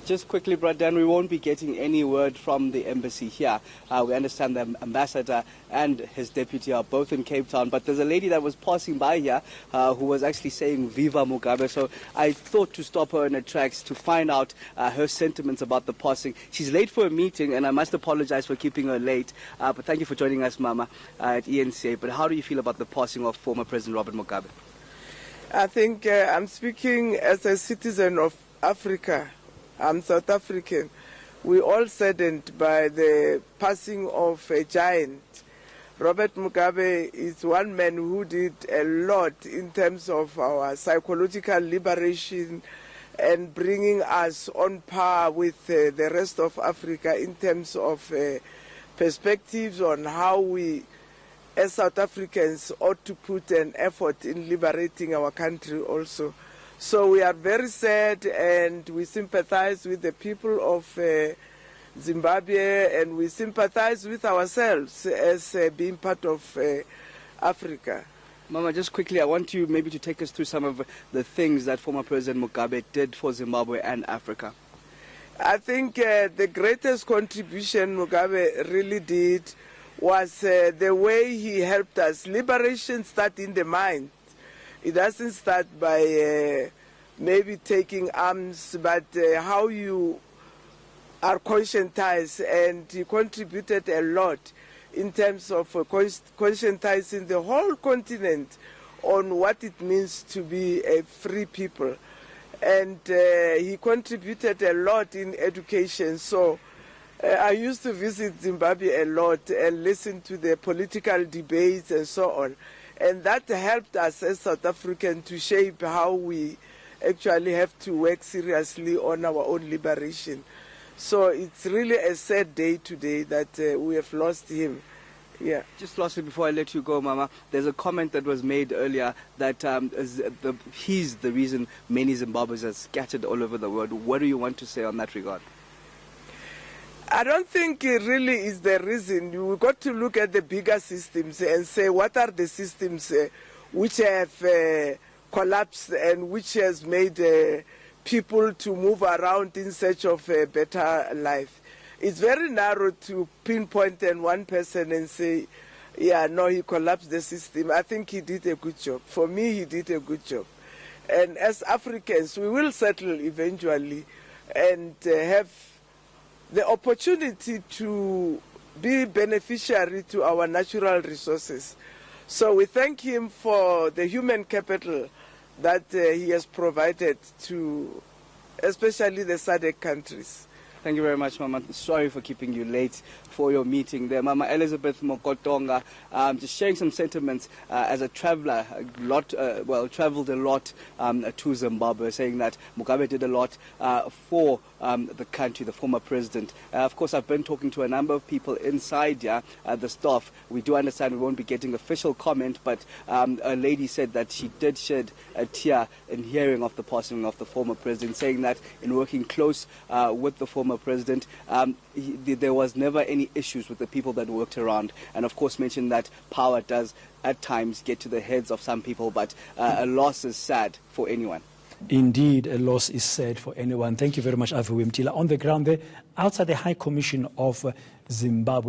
Just quickly, Brad Dan, we won't be getting any word from the embassy here. We understand the ambassador and his deputy are both in Cape Town, but there's a lady that was passing by here who was actually saying Viva Mugabe, so I thought to stop her in her tracks to find out her sentiments about the passing. She's late for a meeting, and I must apologize for keeping her late, but thank you for joining us, Mama, at ENCA. But how do you feel about the passing of former President Robert Mugabe? I think I'm speaking as a citizen of Africa. I'm South African. We're all saddened by the passing of a giant. Robert Mugabe is one man who did a lot in terms of our psychological liberation and bringing us on par with the rest of Africa in terms of perspectives on how we, as South Africans, ought to put an effort in liberating our country also. So we are very sad, and we sympathize with the people of Zimbabwe, and we sympathize with ourselves as being part of Africa. Mama, just quickly, I want you maybe to take us through some of the things that former President Mugabe did for Zimbabwe and Africa. I think the greatest contribution Mugabe really did was the way he helped us. Liberation starts in the mind. It doesn't start by maybe taking arms, but how you are conscientized, and he contributed a lot in terms of conscientizing the whole continent on what it means to be a free people. And he contributed a lot in education. So I used to visit Zimbabwe a lot and listen to the political debates and so on. And that helped us as South Africans to shape how we actually have to work seriously on our own liberation. So it's really a sad day today that we have lost him. Yeah. Just lastly, before I let you go, Mama, there's a comment that was made earlier that he's the reason many Zimbabweans are scattered all over the world. What do you want to say on that regard? I don't think it really is the reason. We've got to look at the bigger systems and say what are the systems which have collapsed and which has made people to move around in search of a better life. It's very narrow to pinpoint one person and say, yeah, no, he collapsed the system. I think he did a good job. For me, he did a good job. And as Africans, we will settle eventually and have the opportunity to be beneficiary to our natural resources. So we thank him for the human capital that he has provided to especially the SADC countries. Thank you very much, Mama. Sorry for keeping you late for your meeting there. Mama Elizabeth Mokotonga, just sharing some sentiments as a traveler, traveled a lot to Zimbabwe, saying that Mugabe did a lot for the country, the former president. Of course, I've been talking to a number of people inside here, the staff. We do understand we won't be getting official comment, but a lady said that she did shed a tear in hearing of the passing of the former president, saying that in working close with the former president, there was never any issues with the people that worked around, and of course mentioned that power does at times get to the heads of some people, but a loss is sad for anyone. Indeed, a loss is sad for anyone. Thank you very much, Avi Wimtila. On the ground there, outside the High Commission of Zimbabwe.